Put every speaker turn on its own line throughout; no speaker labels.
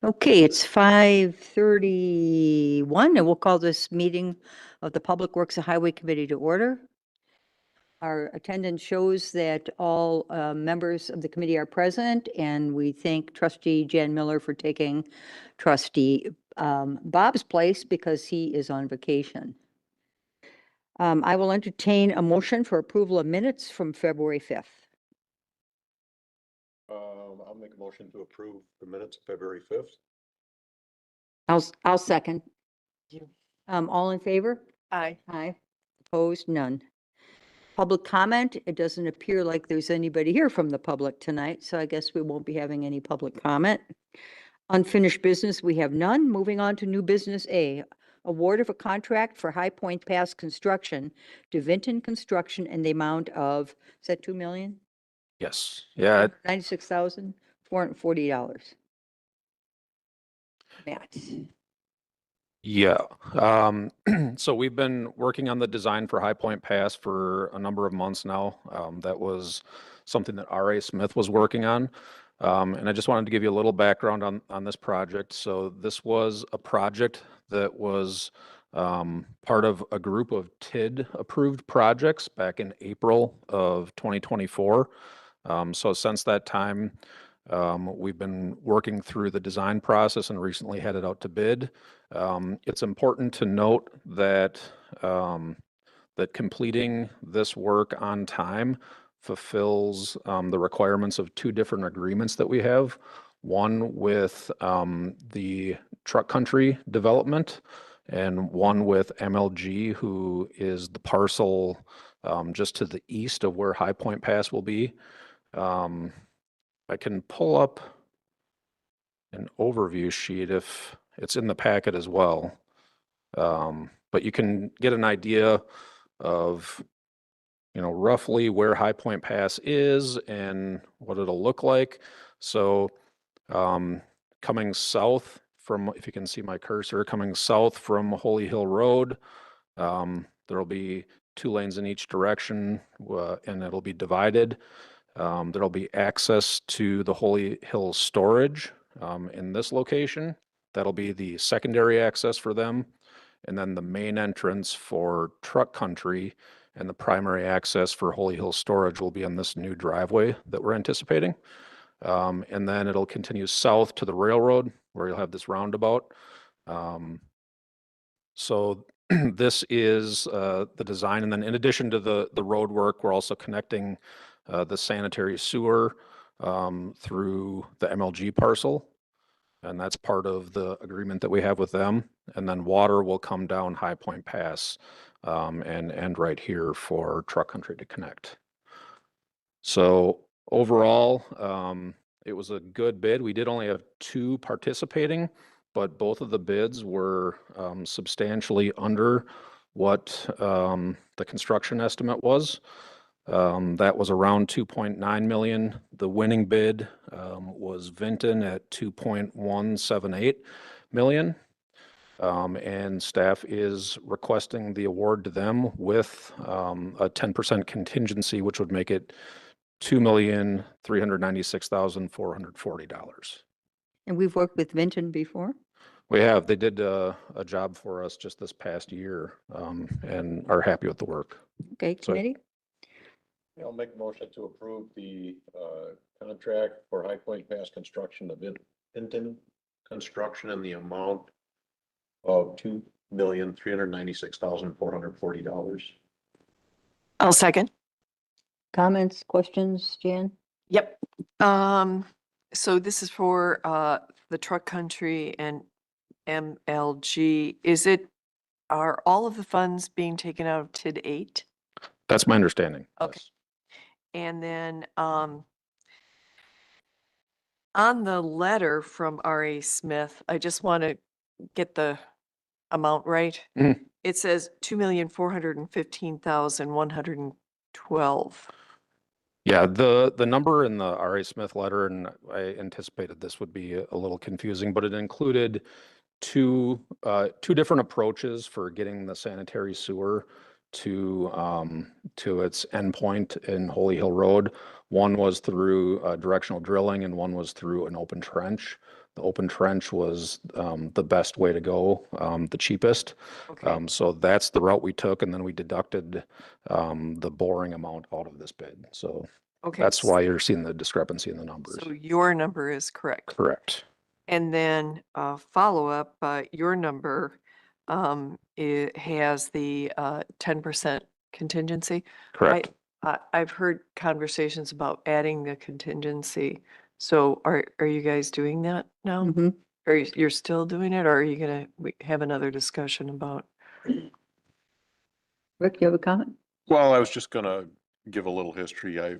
Okay, it's 5:31, and we'll call this meeting of the Public Works and Highway Committee to order. Our attendance shows that all members of the committee are present, and we thank Trustee Jan Miller for taking Trustee Bob's place because he is on vacation. I will entertain a motion for approval of minutes from February 5th.
I'll make a motion to approve the minutes of February 5th.
I'll second. All in favor?
Aye.
Aye. Opposed? None. Public comment, it doesn't appear like there's anybody here from the public tonight, so I guess we won't be having any public comment. Unfinished business, we have none. Moving on to new business A, award of a contract for High Point Pass construction to Vinton Construction in the amount of, is that 2 million?
Yes, yeah,
$96,440. Matt.
yeah. So we've been working on the design for High Point Pass for a number of months now. That was something that R.A. Smith was working on. And I just wanted to give you a little background on this project. So this was a project that was part of a group of TID approved projects back in April of 2024. So since that time, we've been working through the design process and recently had it out to bid. It's important to note that that completing this work on time fulfills the requirements of two different agreements that we have. One with the Truck Country Development and one with MLG, who is the parcel just to the east of where High Point Pass will be. I can pull up an overview sheet if it's in the packet as well. But you can get an idea of, roughly where High Point Pass is and what it'll look like. So coming south from, if you can see my cursor, coming south from Holy Hill Road, there'll be 2 lanes in each direction, and it'll be divided. There'll be access to the Holy Hill storage in this location. That'll be the secondary access for them. And then the main entrance for Truck Country and the primary access for Holy Hill storage will be on this new driveway that we're anticipating. And then it'll continue south to the railroad where you'll have this roundabout. So this is the design. And then in addition to the road work, we're also connecting the sanitary sewer through the MLG parcel. And that's part of the agreement that we have with them. And then water will come down High Point Pass and end right here for Truck Country to connect. So overall, it was a good bid. We did only have 2 participating, but both of the bids were substantially under what the construction estimate was. That was around 2.9 million. The winning bid was Vinton at 2.178 million. And staff is requesting the award to them with a 10% contingency, which would make it $2,396,440.
And we've worked with Vinton before?
We have. They did a job for us just this past year and are happy with the work.
Okay, committee?
I'll make a motion to approve the contract for High Point Pass construction of Vinton Construction in the amount of $2,396,440.
I'll second.
Comments, questions, Jan?
Yep. So this is for the Truck Country and MLG. Are all of the funds being taken out of TID 8?
That's my understanding.
Okay.
Yes.
And then on the letter from R.A. Smith, I just want to get the amount right.
Mhm.
It says 2,415,112.
Yeah, the number in the R.A. Smith letter, and I anticipated this would be a little confusing, but it included two different approaches for getting the sanitary sewer to its endpoint in Holy Hill Road. One was through directional drilling and one was through an open trench. The open trench was the best way to go, the cheapest.
Okay,
So that's the route we took, and then we deducted the boring amount out of this bid. So
okay.
that's why you're seeing the discrepancy in the numbers.
So your number is correct.
Correct.
And then follow up, your number it has the 10% contingency.
Correct.
I've heard conversations about adding the contingency. So are you guys doing that now?
Mhm.
Are you're still doing it, or are you gonna have another discussion about?
Rick, you have a comment?
Well, I was just gonna give a little history.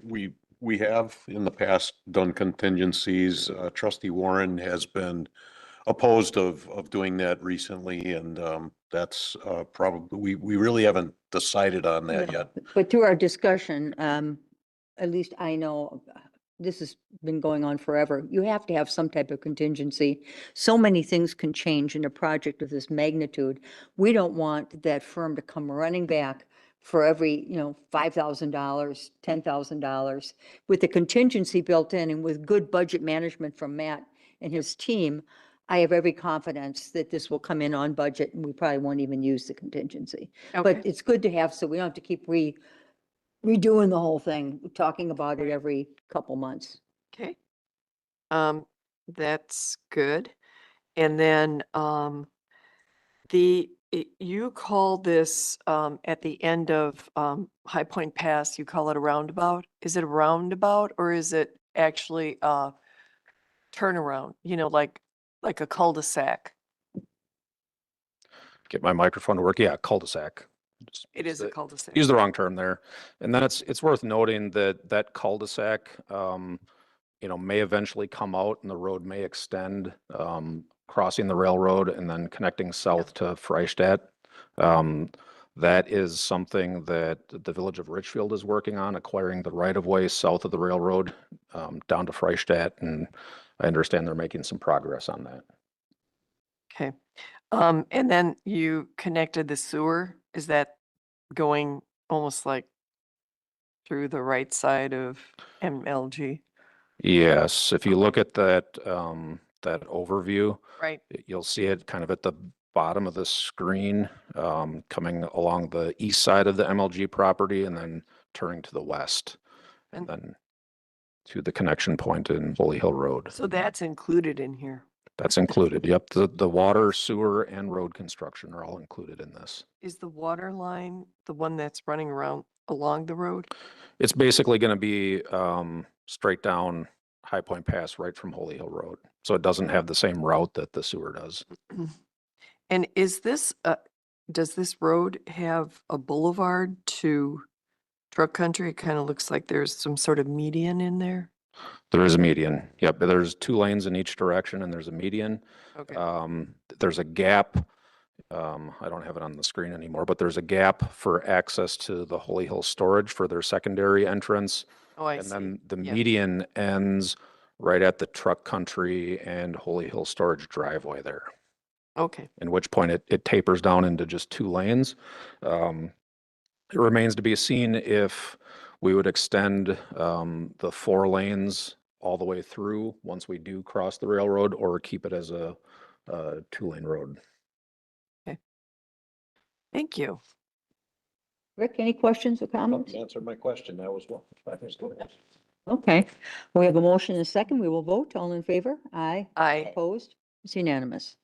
We have in the past done contingencies. Trustee Warren has been opposed of doing that recently, and that's probably, we really haven't decided on that
No,
yet.
But through our discussion, at least I know this has been going on forever. You have to have some type of contingency. So many things can change in a project of this magnitude. We don't want that firm to come running back for every, $5,000, $10,000. With the contingency built in and with good budget management from Matt and his team, I have every confidence that this will come in on budget and we probably won't even use the contingency. But
Okay,
it's good to have, so we don't have to keep redoing the whole thing, talking about it every couple months.
okay. That's good. And then you call this at the end of High Point Pass, you call it a roundabout. Is it a roundabout or is it actually a turnaround? Like a cul-de-sac.
Get my microphone to work. Yeah, cul-de-sac. Just
It
use
is a
the-
cul-de-sac.
Use the wrong term there. And then it's worth noting that cul-de-sac, may eventually come out and the road may extend, crossing the railroad and then connecting south to Freistadt. That is something that the village of Richfield is working on, acquiring the right of way south of the railroad, down to Freistadt. And I understand they're making some progress on that.
Okay. And then you connected the sewer. Is that going almost like through the right side of MLG?
Yes, if you look at that, that overview,
Right.
you'll see it kind of at the bottom of the screen, coming along the east side of the MLG property and then turning to the west. And
And-
then to the connection point in Holy Hill Road.
So that's included in here.
That's included. Yep, the water, sewer, and road construction are all included in this.
Is the water line the one that's running around along the road?
It's basically going to be straight down High Point Pass right from Holy Hill Road. So it doesn't have the same route that the sewer does.
And is this, does this road have a boulevard to Truck Country? It kind of looks like there's some sort of median in there.
There is a median. Yep, there's 2 lanes in each direction and there's a median.
Okay.
There's a gap. I don't have it on the screen anymore, but there's a gap for access to the Holy Hill storage for their secondary entrance.
Oh, I
And
see.
then the
Yeah.
median ends right at the Truck Country and Holy Hill storage driveway there.
Okay.
In which point it tapers down into just 2 lanes. It remains to be seen if we would extend the 4 lanes all the way through once we do cross the railroad, or keep it as a 2-lane road.
Thank you.
Rick, any questions or comments?
Answered my question. That was what.
Okay, we have a motion and a second. We will vote. All in favor? Aye.
I,
Opposed? It's unanimous.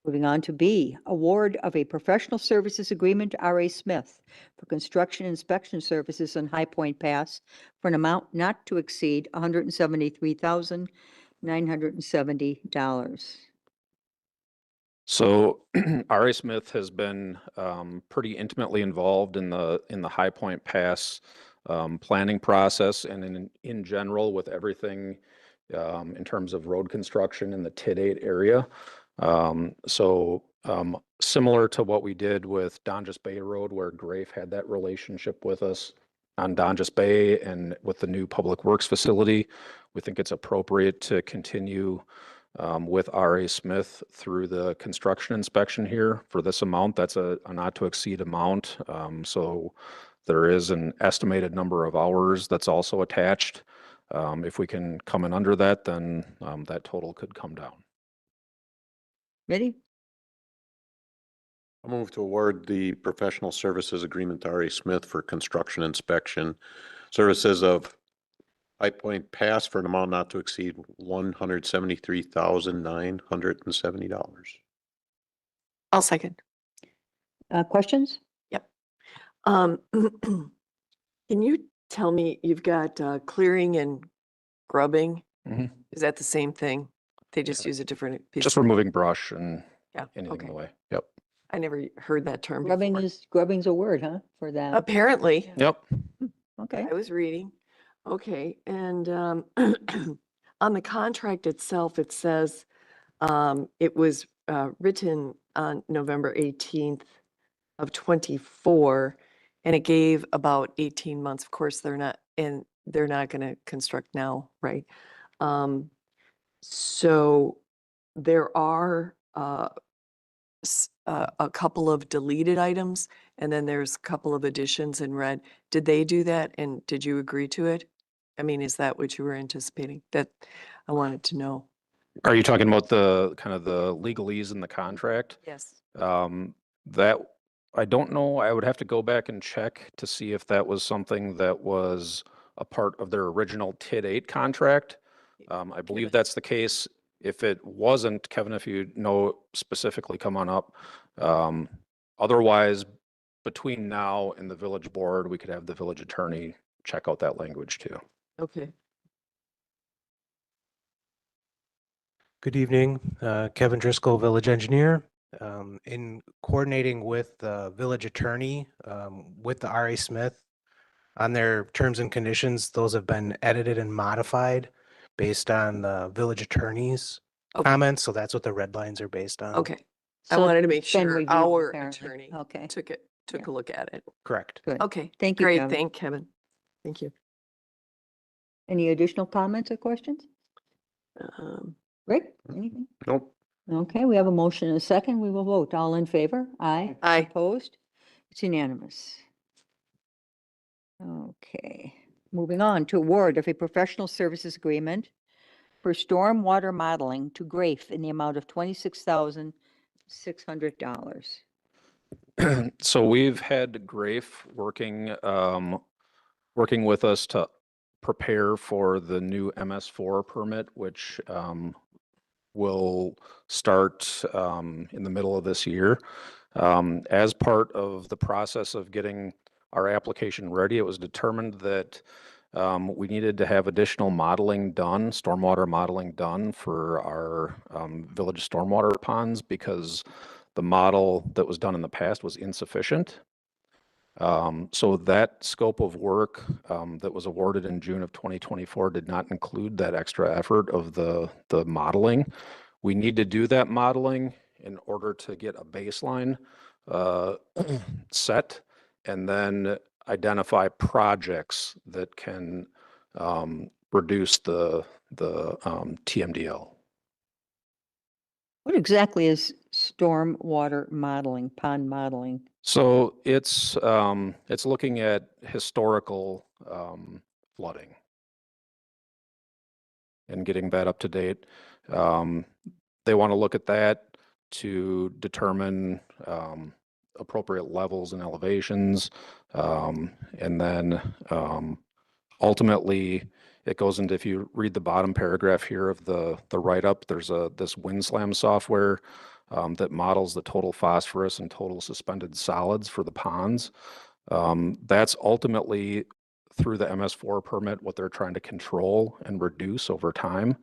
Moving on to B, award of a professional services agreement to R.A. Smith for construction inspection services on High Point Pass for an amount not to exceed $173,970.
So R.A. Smith has been pretty intimately involved in the High Point Pass planning process and in general with everything in terms of road construction in the TID 8 area. Similar to what we did with Donjas Bay Road, where Grafe had that relationship with us on Donjas Bay and with the new public works facility, we think it's appropriate to continue with R.A. Smith through the construction inspection here for this amount. That's a not to exceed amount. So there is an estimated number of hours that's also attached. If we can come in under that, then that total could come down.
Ready?
I move to award the professional services agreement to R.A. Smith for construction inspection services of High Point Pass for an amount not to exceed $173,970.
I'll second.
Questions?
Um, can you tell me, you've got clearing and grubbing?
Mhm.
Is that the same thing? They just use a different piece?
Just removing brush and
Yeah,
anything in
okay.
the way. Yep.
I never heard that term
Grubbing
before.
grubbing's a word, huh, for that?
Apparently,
Yep.
Okay.
I was reading. Okay, and on the contract itself, it says it was written on November 18th of 24, and it gave about 18 months. Of course, they're not going to construct now, right? So there are a couple of deleted items, and then there's a couple of additions in red. Did they do that, and did you agree to it? I mean, is that what you were anticipating? That I wanted to know.
Are you talking about the kind of the legalese in the contract?
Yes.
That, I don't know. I would have to go back and check to see if that was something that was a part of their original TID 8 contract. I believe that's the case. If it wasn't, Kevin, if you know specifically, come on up. Otherwise, between now and the village board, we could have the village attorney check out that language too.
Okay.
Good evening, Kevin Driscoll, village engineer. In coordinating with the village attorney, with the R.A. Smith on their terms and conditions, those have been edited and modified based on the village attorney's
Okay.
comments. So that's what the red lines are based on.
Okay. I
So
wanted to make
it's been
sure
reviewed,
our
apparently.
attorney
Okay,
took
Yeah.
a look at it.
Correct.
good.
Okay.
Thank you,
Great.
Kevin.
Thank Kevin. Thank you.
Any additional comments or questions? Rick, anything?
Nope.
Okay, we have a motion and a second. We will vote. All in favor? Aye.
Aye.
Opposed? It's unanimous. Okay, moving on to award of a professional services agreement for stormwater modeling to Grafe in the amount of $26,600.
So we've had Grafe working with us to prepare for the new MS4 permit, which will start in the middle of this year. As part of the process of getting our application ready, it was determined that we needed to have additional modeling done, stormwater modeling done for our village stormwater ponds because the model that was done in the past was insufficient. So that scope of work that was awarded in June of 2024 did not include that extra effort of the modeling. We need to do that modeling in order to get a baseline set and then identify projects that can reduce the TMDL.
What exactly is stormwater modeling, pond modeling?
So it's looking at historical flooding and getting that up to date. They want to look at that to determine appropriate levels and elevations. And then ultimately it goes into, if you read the bottom paragraph here of the write-up, there's this WindSlam software that models the total phosphorus and total suspended solids for the ponds. That's ultimately through the MS4 permit, what they're trying to control and reduce over time.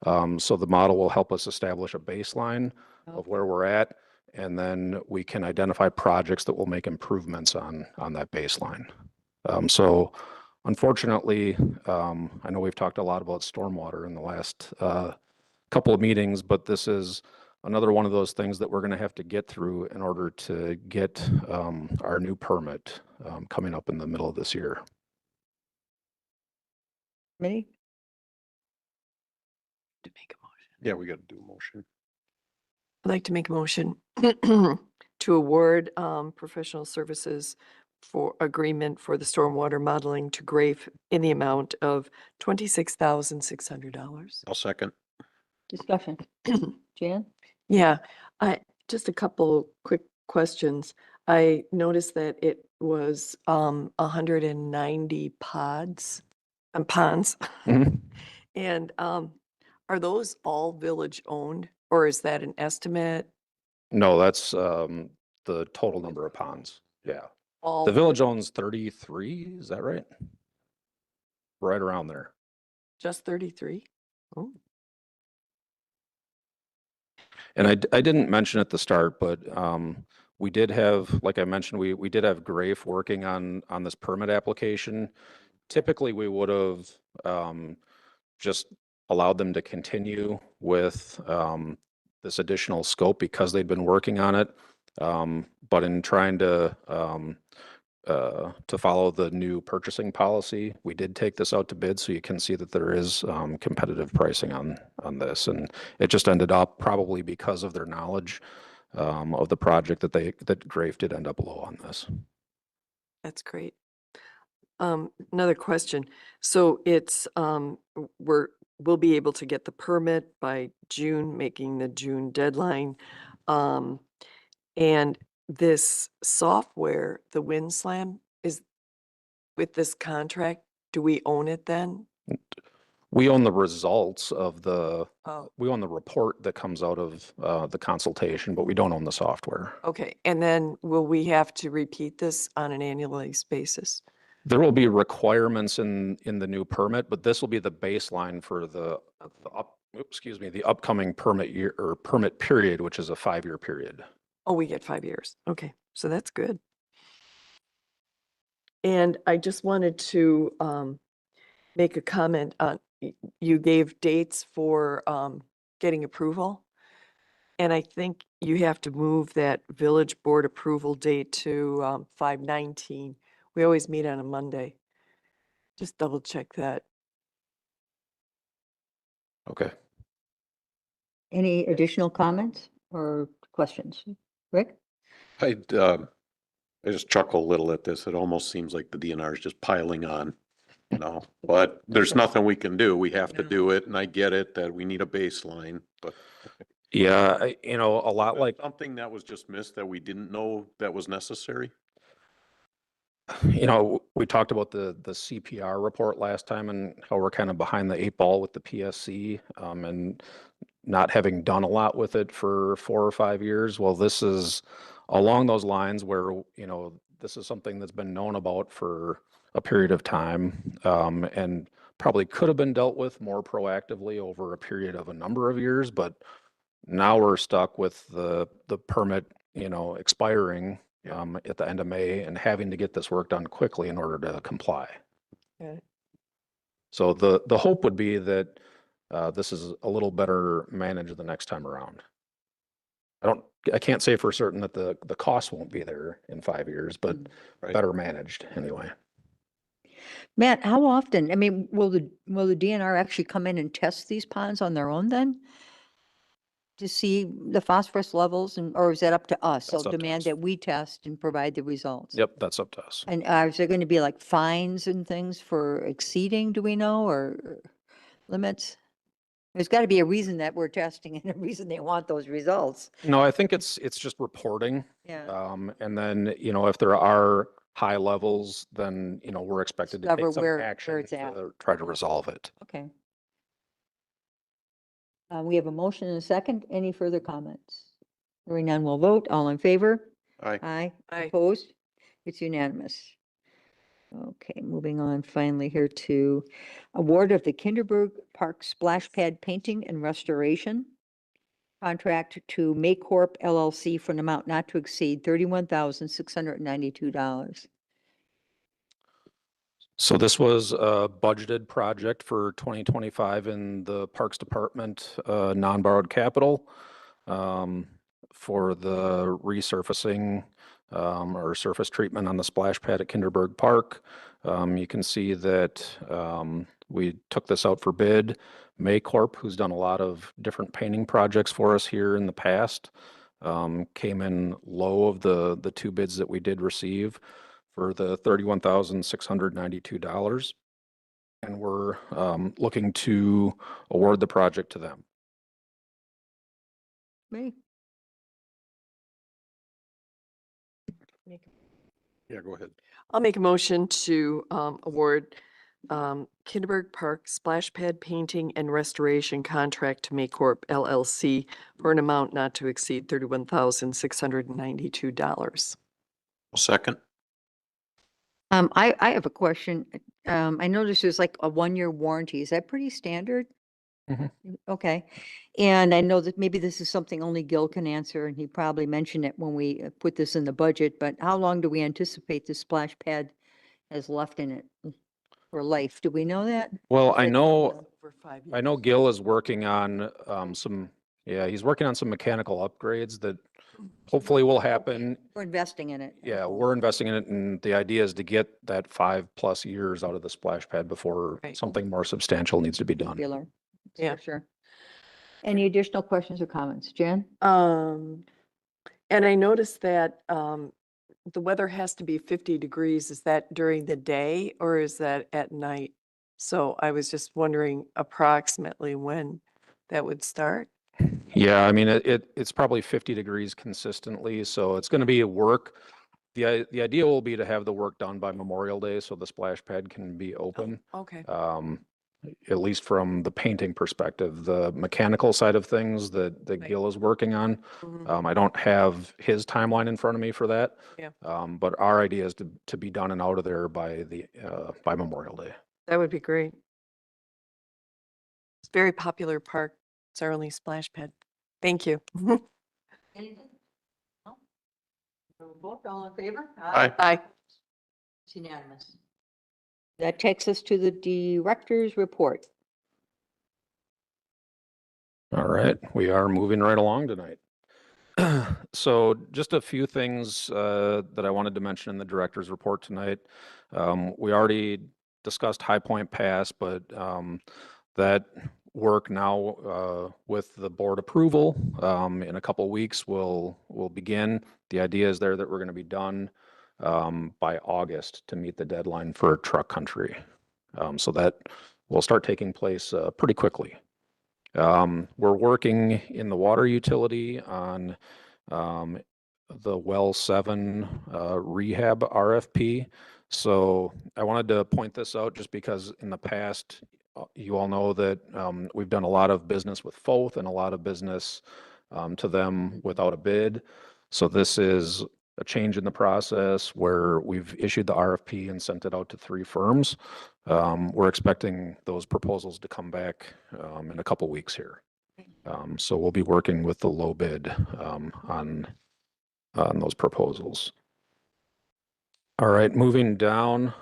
So the model will help us establish a baseline of where we're at, and then we can identify projects that will make improvements on that baseline. So unfortunately, I know we've talked a lot about stormwater in the last couple of meetings, but this is another one of those things that we're going to have to get through in order to get our new permit coming up in the middle of this year.
Committee?
To make a motion.
Yeah, we got to do a motion.
I'd like to make a motion to award professional services for agreement for the stormwater modeling to Grafe in the amount of $26,600.
I'll second.
Discussion. Jan?
Yeah, just a couple quick questions. I noticed that it was 190 ponds.
Mhm.
And are those all village owned or is that an estimate?
No, that's the total number of ponds. Yeah.
All
The village owns 33, is that right? Right around there.
just 33? Oh,
And I didn't mention at the start, but we did have, like I mentioned, we did have Grafe working on this permit application. Typically, we would have just allowed them to continue with this additional scope because they'd been working on it. But in trying to follow the new purchasing policy, we did take this out to bid, so you can see that there is competitive pricing on this. And it just ended up, probably because of their knowledge of the project, that Grafe did end up low on this.
that's great. Another question. So it's, we'll be able to get the permit by June, making the June deadline. And this software, the WinSlam, is with this contract, do we own it then?
We own the results of
Oh,
we own the report that comes out of the consultation, but we don't own the software.
okay. And then will we have to repeat this on an annualized basis?
There will be requirements in the new permit, but this will be the baseline for the upcoming permit year or permit period, which is a 5-year period.
Oh, we get 5 years. Okay, so that's good. And I just wanted to make a comment on, you gave dates for getting approval. And I think you have to move that village board approval date to 5/19. We always meet on a Monday. Just double check that.
Okay.
Any additional comments or questions? Rick?
I just chuckle a little at this. It almost seems like the DNR is just piling on, but there's nothing we can do. We have to do it. And I get it that we need a baseline, but
Yeah, a lot like,
something that was just missed that we didn't know that was necessary.
we talked about the CPR report last time and how we're kind of behind the 8 ball with the PSC and not having done a lot with it for 4 or 5 years. Well, this is along those lines where, this is something that's been known about for a period of time and probably could have been dealt with more proactively over a period of a number of years. But now we're stuck with the permit, expiring at the end of May and having to get this work done quickly in order to comply.
Okay.
So the hope would be that this is a little better managed the next time around. I can't say for certain that the cost won't be there in 5 years, but
Right.
better managed anyway.
Matt, how often, I mean, will the DNR actually come in and test these ponds on their own then? To see the phosphorus levels or is that up to us?
That's
They'll
up to
demand
us.
that we test and provide the results?
Yep, that's up to us.
And is there going to be like fines and things for exceeding, do we know, or limits? There's got to be a reason that we're testing and a reason they want those results.
No, I think it's just reporting.
Yeah.
And then, if there are high levels, then, we're expected to
Discover
take some
where
action
it's at.
to try to resolve it.
Okay. We have a motion and a second. Any further comments? Hearing none, we'll vote. All in favor?
Aye.
Aye.
Aye.
Opposed? It's unanimous. Okay, moving on finally here to award of the Kinderberg Park Splash Pad Painting and Restoration contract to Maycorp LLC for an amount not to exceed $31,692.
So this was a budgeted project for 2025 in the Parks Department, non-borrowed capital for the resurfacing or surface treatment on the splash pad at Kinderberg Park. You can see that We took this out for bid. Maycorp, who's done a lot of different painting projects for us here in the past, came in low of the two bids that we did receive for the $31,692. And we're looking to award the project to them.
Me?
Yeah, go ahead.
I'll make a motion to award Kinderberg Park splash pad painting and restoration contract to Maycorp LLC for an amount not to exceed $31,692.
Second.
I have a question. I noticed there's like a 1-year warranty. Is that pretty standard?
Mhm.
Okay. And I know that maybe this is something only Gil can answer, and he probably mentioned it when we put this in the budget, but how long do we anticipate the splash pad has left in it for life? Do we know that?
Well, I
Like,
know,
for 5
I know
years.
Gil is working on he's working on some mechanical upgrades that hopefully will happen.
We're investing in it.
Yeah, we're investing in it, and the idea is to get that 5+ years out of the splash pad before
Right.
something more substantial needs to be done.
Popular.
Yeah.
For sure. Any additional questions or comments? Jen?
And I noticed that the weather has to be 50 degrees. Is that during the day or is that at night? So I was just wondering approximately when that would start.
Yeah, I mean, it's probably 50 degrees consistently, so it's going to be a work. The idea will be to have the work done by Memorial Day, so the splash pad can be open.
Okay.
At least from the painting perspective. The mechanical side of things that
Right.
Gil is working on,
Mhm.
I don't have his timeline in front of me for that.
Yeah.
But our idea is to be done and out of there by by Memorial Day.
That would be great. It's a very popular park. It's our only splash pad. Thank you.
Anything? No? We'll vote, all in favor?
Aye.
Aye.
It's unanimous. That takes us to the director's report.
All right, we are moving right along tonight. So just a few things that I wanted to mention in the director's report tonight. We already discussed High Point Pass, but that work now with the board approval in a couple weeks will begin. The idea is there that we're going to be done by August to meet the deadline for Truck Country. So that will start taking place pretty quickly. We're working in the water utility on the Well 7 rehab RFP. So I wanted to point this out just because in the past, you all know that we've done a lot of business with Foth and a lot of business to them without a bid. So this is a change in the process where we've issued the RFP and sent it out to 3 firms. We're expecting those proposals to come back in a couple weeks here. So we'll be working with the low bid on those proposals. All right, moving down.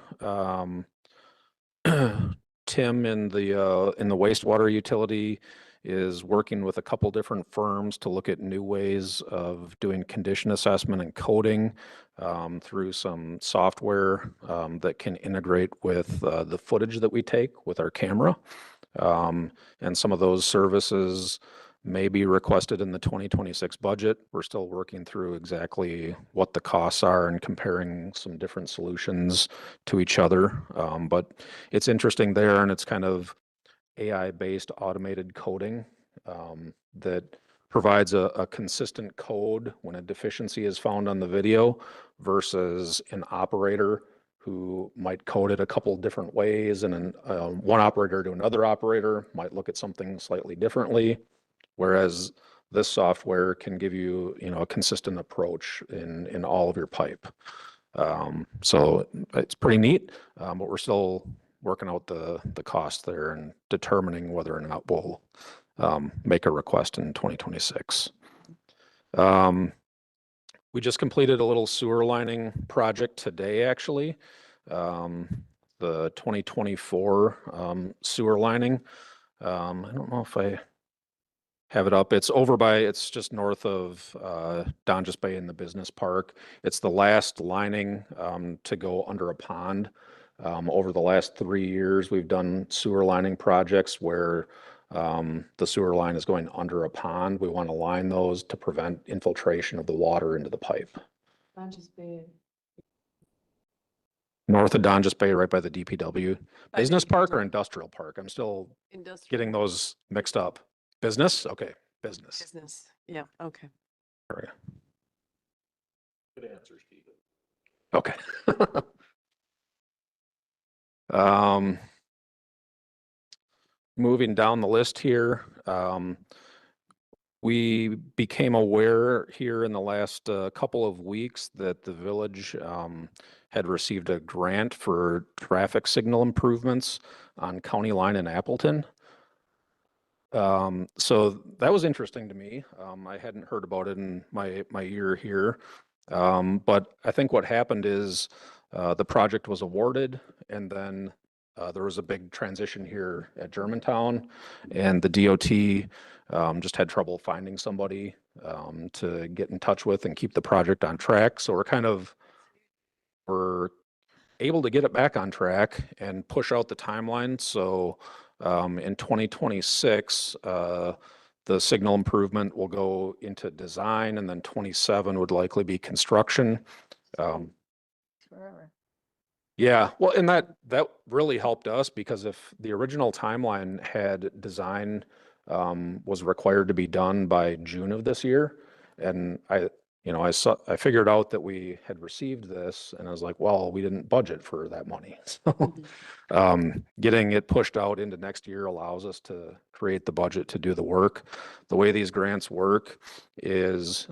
Tim in the wastewater utility is working with a couple different firms to look at new ways of doing condition assessment and coding through some software that can integrate with the footage that we take with our camera. And some of those services may be requested in the 2026 budget. We're still working through exactly what the costs are and comparing some different solutions to each other. But it's interesting there, and it's kind of AI-based automated coding that provides a consistent code when a deficiency is found on the video versus an operator who might code it a couple different ways, and one operator to another operator might look at something slightly differently. Whereas this software can give you, a consistent approach in all of your pipe. So it's pretty neat, but we're still working out the cost there and determining whether or not we'll make a request in 2026. We just completed a little sewer lining project today, actually. The 2024 sewer lining. I don't know if I have it up. It's just north of Donjas Bay in the business park. It's the last lining to go under a pond. Over the last 3 years, we've done sewer lining projects where the sewer line is going under a pond. We want to line those to prevent infiltration of the water into the pipe. North of Donjas Bay, right by the DPW.
By
Business park or
DPW.
industrial park? I'm still
Industrial.
getting those mixed up. Business? Okay, business.
Business, yeah, okay.
All right.
Good answer, Stephen.
Okay. Um, moving down the list here, we became aware here in the last couple of weeks that the village had received a grant for traffic signal improvements on County Line in Appleton. So that was interesting to me. I hadn't heard about it in my year here. But I think what happened is the project was awarded, and then there was a big transition here at Germantown, and the DOT just had trouble finding somebody to get in touch with and keep the project on track. So we're able to get it back on track and push out the timeline. So in 2026, the signal improvement will go into design, and then 27 would likely be construction. Yeah, well, and that really helped us, because if the original timeline had design was required to be done by June of this year, and I figured out that we had received this, and I was like, well, we didn't budget for that money. So getting it pushed out into next year allows us to create the budget to do the work. The way these grants work is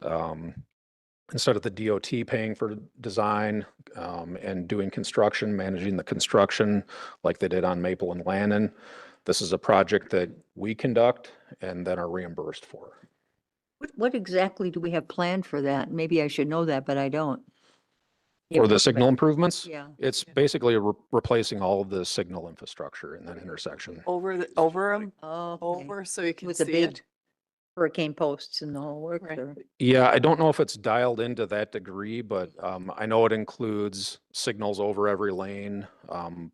instead of the DOT paying for design and doing construction, managing the construction like they did on Maple and Lannon, this is a project that we conduct and then are reimbursed for.
What exactly do we have planned for that? Maybe I should know that, but I don't.
For the signal improvements?
Yeah.
It's basically replacing all of the signal infrastructure in that intersection.
Over them,
Oh,
over, so you can
with the
see
big
it.
hurricane posts and the whole work.
Right.
or-
Yeah, I don't know if it's dialed into that degree, but I know it includes signals over every lane,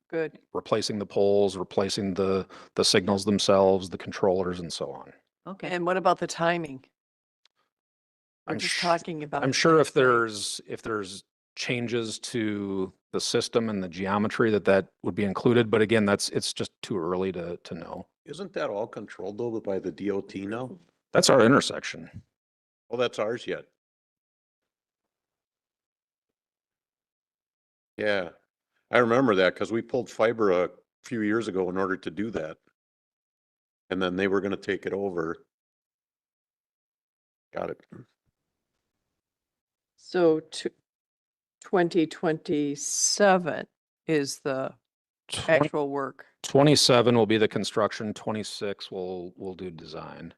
Good.
replacing the poles, replacing the signals themselves, the controllers, and so on.
Okay.
And what about the timing? We're
I'm
just
sh-
talking about.
I'm
it
sure if
last night.
there's changes to the system and the geometry that would be included, but again, it's just too early to know.
Isn't that all controlled though by the DOT now?
That's our intersection.
Oh, that's ours yet. Yeah, I remember that because we pulled fiber a few years ago in order to do that. And then they were gonna take it over. Got it.
So 2027 is the actual work.
27 will be the construction, 26 will do design.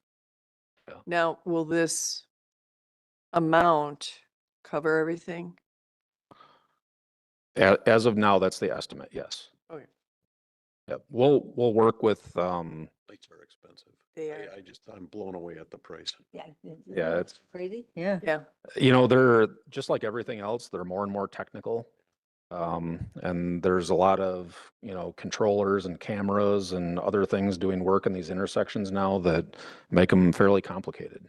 Now, will this amount cover everything?
As of now, that's the estimate, yes.
Okay.
Yep, we'll work with,
Lights are expensive.
They are.
I'm blown away at the price.
Yeah.
yeah, it's,
Crazy? Yeah.
Yeah,
they're just like everything else, they're more and more technical. And there's a lot of, controllers and cameras and other things doing work in these intersections now that make them fairly complicated.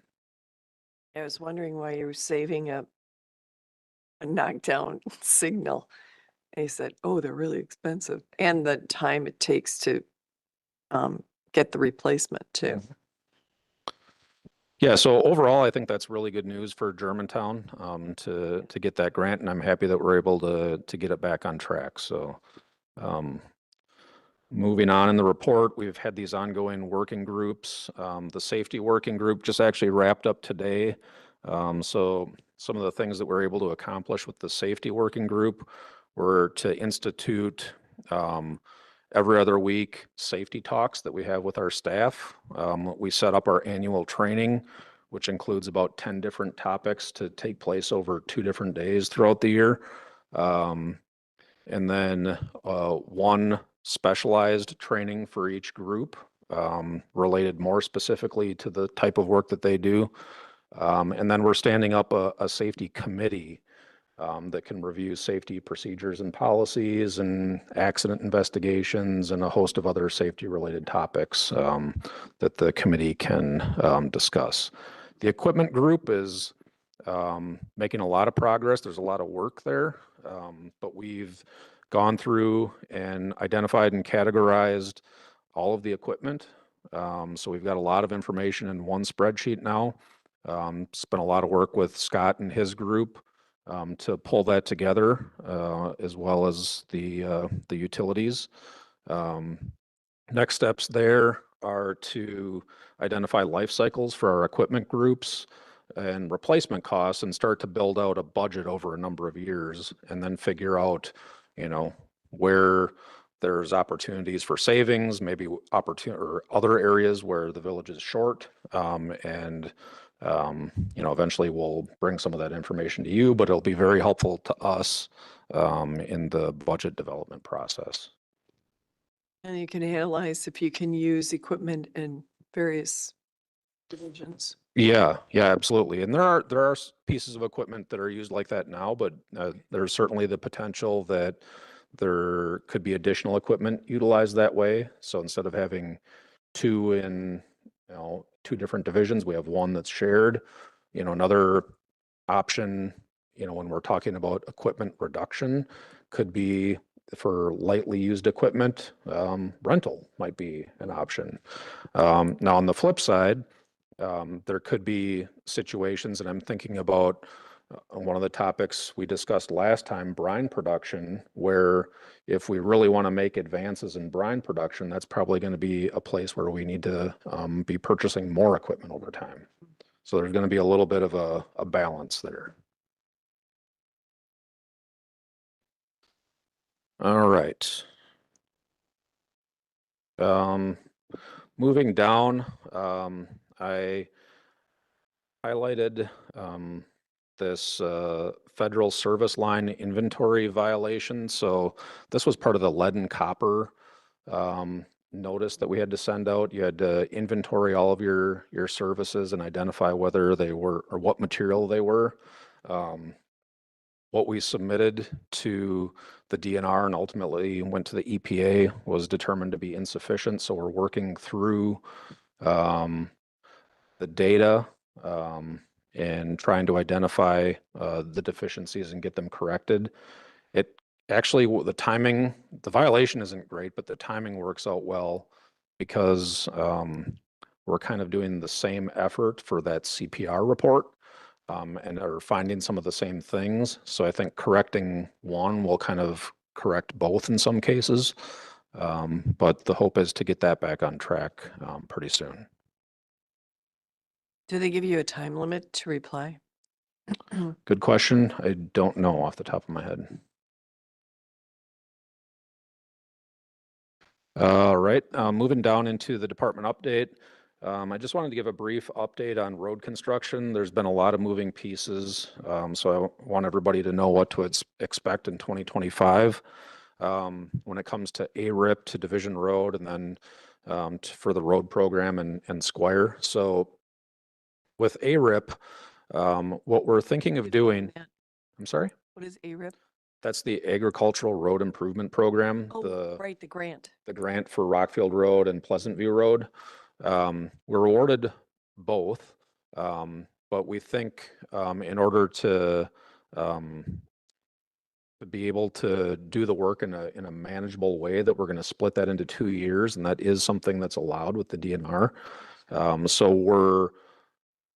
I was wondering why you were saving a knockdown signal. And he said, oh, they're really expensive. And the time it takes to get the replacement too.
Yeah, so overall, I think that's really good news for Germantown to get that grant, and I'm happy that we're able to get it back on track. So moving on in the report, we've had these ongoing working groups. The safety working group just actually wrapped up today. So some of the things that we're able to accomplish with the safety working group were to institute every other week safety talks that we have with our staff. We set up our annual training, which includes about 10 different topics to take place over 2 different days throughout the year. And then one specialized training for each group related more specifically to the type of work that they do. And then we're standing up a safety committee that can review safety procedures and policies and accident investigations and a host of other safety-related topics that the committee can discuss. The equipment group is making a lot of progress. There's a lot of work there, but we've gone through and identified and categorized all of the equipment. So we've got a lot of information in one spreadsheet now. Spent a lot of work with Scott and his group to pull that together, as well as the utilities. Next steps there are to identify life cycles for our equipment groups and replacement costs and start to build out a budget over a number of years and then figure out, where there's opportunities for savings, maybe opportunity or other areas where the village is short. Eventually we'll bring some of that information to you, but it'll be very helpful to us in the budget development process.
And you can analyze if you can use equipment in various divisions.
Yeah, absolutely. And there are pieces of equipment that are used like that now, but there's certainly the potential that there could be additional equipment utilized that way. So instead of having two in, two different divisions, we have one that's shared. Another option, when we're talking about equipment reduction, could be for lightly used equipment, rental might be an option. Now on the flip side, there could be situations, and I'm thinking about one of the topics we discussed last time, brine production, where if we really want to make advances in brine production, that's probably going to be a place where we need to be purchasing more equipment over time. So there's going to be a little bit of a balance there. All right. Moving down, I highlighted this federal service line inventory violation. So this was part of the lead and copper notice that we had to send out. You had to inventory all of your services and identify whether they were or what material they were. What we submitted to the DNR and ultimately went to the EPA was determined to be insufficient. So we're working through the data and trying to identify the deficiencies and get them corrected. It actually, the violation isn't great, but the timing works out well because we're kind of doing the same effort for that CPR report and are finding some of the same things. So I think correcting one will kind of correct both in some cases. But the hope is to get that back on track pretty soon.
Do they give you a time limit to reply?
Good question. I don't know off the top of my head. All right, moving down into the department update. I just wanted to give a brief update on road construction. There's been a lot of moving pieces, so I want everybody to know what to expect in 2025 when it comes to ARIP to Division Road and then for the road program and Squire. So with ARIP, what we're thinking of doing, I'm sorry?
What is ARIP?
That's the Agricultural Road Improvement Program.
Oh, right, the grant.
The grant for Rockfield Road and Pleasant View Road. We're awarded both, but we think in order to be able to do the work in a manageable way that we're going to split that into 2 years, and that is something that's allowed with the DNR. So we're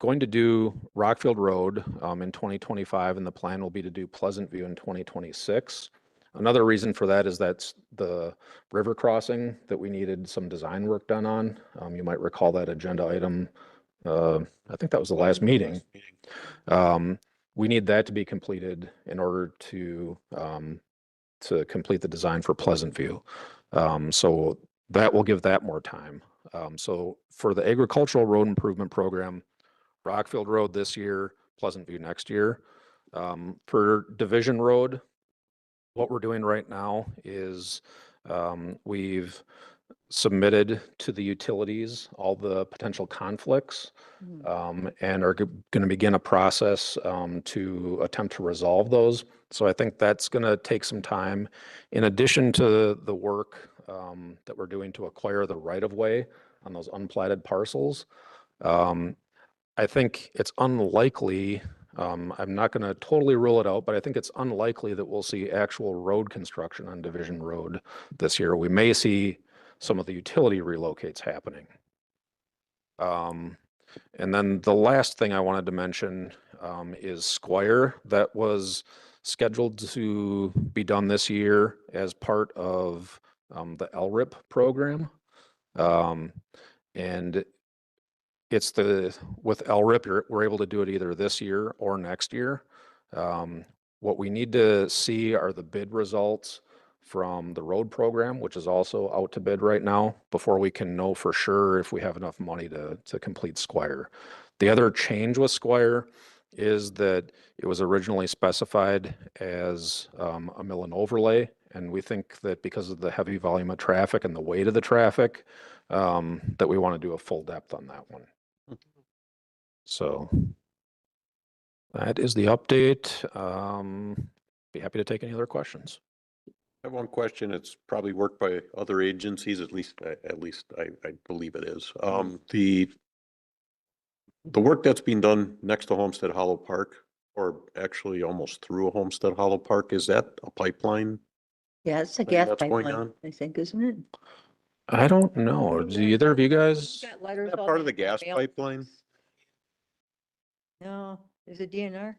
going to do Rockfield Road in 2025, and the plan will be to do Pleasant View in 2026. Another reason for that is that's the river crossing that we needed some design work done on. You might recall that agenda item. I think that was the last meeting. We need that to be completed in order to complete the design for Pleasant View. So that will give that more time. So for the Agricultural Road Improvement Program, Rockfield Road this year, Pleasant View next year. For Division Road, what we're doing right now is we've submitted to the utilities all the potential conflicts and are going to begin a process to attempt to resolve those. So I think that's going to take some time. In addition to the work that we're doing to acquire the right-of-way on those unplatted parcels, I think it's unlikely, I'm not going to totally rule it out, but I think it's unlikely that we'll see actual road construction on Division Road this year. We may see some of the utility relocates happening. And then the last thing I wanted to mention is Squire. That was scheduled to be done this year as part of the LRIP program. And it's with LRIP, we're able to do it either this year or next year. What we need to see are the bid results from the road program, which is also out to bid right now, before we can know for sure if we have enough money to complete Squire. The other change with Squire is that it was originally specified as a mill and overlay, and we think that because of the heavy volume of traffic and the weight of the traffic, that we want to do a full depth on that one. So that is the update. Be happy to take any other questions.
I have one question. It's probably worked by other agencies, at least I believe it is. The work that's being done next to Homestead Hollow Park, or actually almost through a Homestead Hollow Park, is that a pipeline?
Yeah, it's a
thing
gas
that's going
pipeline,
on?
I think, isn't it?
I don't know. Do either of you guys?
Got
Is
letters
that
all
part of the
day in
gas
mail.
pipeline?
No, is it DNR?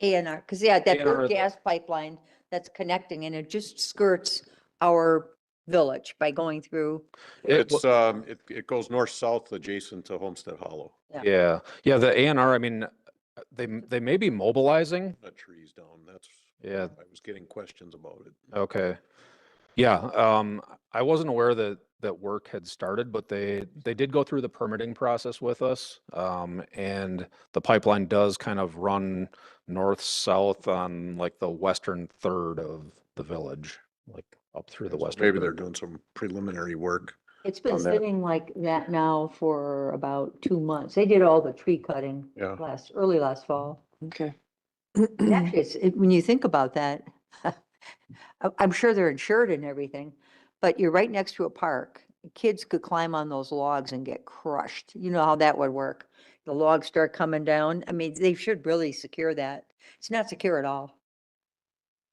ANR, because yeah, that
ANR
big
is a-
gas pipeline that's connecting and it just skirts our village by going through.
It's, it goes north-south adjacent to Homestead Hollow.
Yeah, the ANR, I mean, they may be mobilizing.
The trees down, that's.
Yeah.
I was getting questions about it.
Okay. Yeah, I wasn't aware that work had started, but they did go through the permitting process with us. And the pipeline does kind of run north-south on like the western third of the village, like up through the
So
western.
maybe they're
third.
doing some preliminary work.
It's been
On that.
sitting like that now for about 2 months. They did all the tree cutting
Yeah.
early last fall.
Okay.
And actually, when you think about that, I'm sure they're insured and everything, but you're right next to a park. Kids could climb on those logs and get crushed. You know how that would work. The logs start coming down. I mean, they should really secure that. It's not secure at all.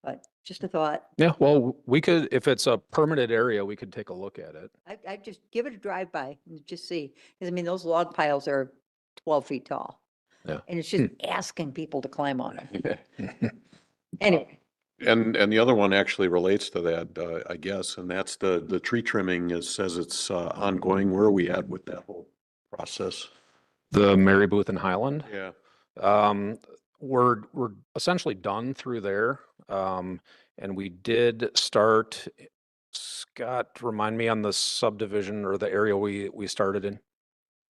But just a thought.
Yeah, well, we could, if it's a permitted area, we could take a look at it.
I just give it a drive by and just see. 'Cause I mean, those log piles are 12 feet tall.
Yeah.
And it's just asking people to climb on them. Anyway,
And the other one actually relates to that, I guess, and that's the tree trimming. It says it's ongoing. Where are we at with that whole process?
The Mary Booth and Highland.
Yeah.
We're essentially done through there. And we did start, Scott, remind me on the subdivision or the area we started in.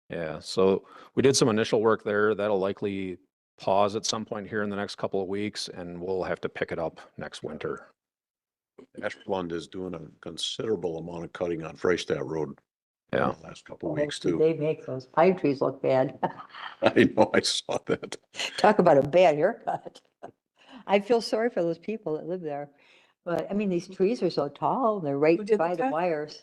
Yeah, so we did some initial work there. That'll likely pause at some point here in the next couple of weeks, and we'll have to pick it up next winter.
Ashland is doing a considerable amount of cutting on Freistadt Road.
Yeah.
in the last couple of weeks too.
they make those pine trees look bad.
I know, I saw that.
Talk about a bad haircut. I feel sorry for those people that live there. But I mean, these trees are so tall, they're right
Who did the
by the
cut?
wires.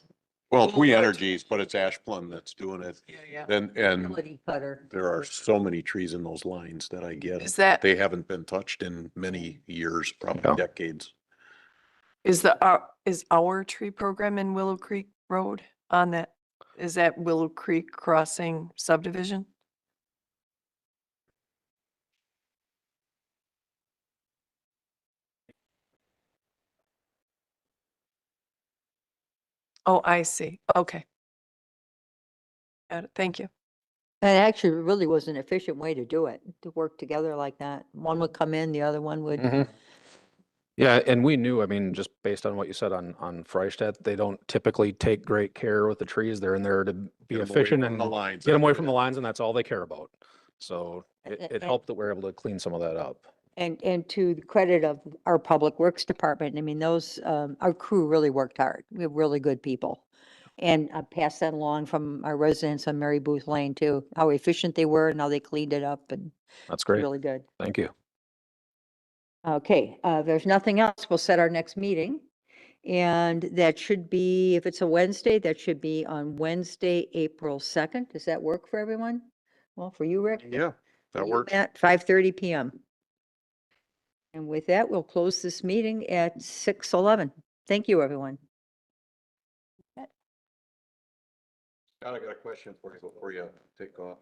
Well, We Energies, but it's Ashland that's doing it.
Yeah.
And
Utility cutter.
there are so many trees in those lines that I get.
Is that,
They haven't been touched in many years, probably
Yeah.
decades.
is our tree program in Willow Creek Road on that? Is that Willow Creek Crossing subdivision? Oh, I see. Okay. Got it. Thank you.
And actually, it really was an efficient way to do it, to work together like that. One would come in, the other one would.
Mhm. Yeah, and we knew, I mean, just based on what you said on Freistadt, they don't typically take great care with the trees. They're in there to be
Get 'em away
efficient
from
and
the lines.
get them away from the lines, and that's all they care about. So
And-
it
and-
helped that we're able to clean some of that up.
And to the credit of our Public Works Department, I mean, those, our crew really worked hard. We have really good people. And I passed that along from our residents on Mary Booth Lane too, how efficient they were and how they cleaned it up and
That's
it's
great.
really good.
Thank you.
Okay, if there's nothing else, we'll set our next meeting. And that should be, if it's a Wednesday, that should be on Wednesday, April 2nd. Does that work for everyone? Well, for you, Rick?
Yeah,
For
that
you,
works.
Matt, 5:30 PM. And with that, we'll close this meeting at 6:11. Thank you, everyone.
Scott, I got a question for you before you take off.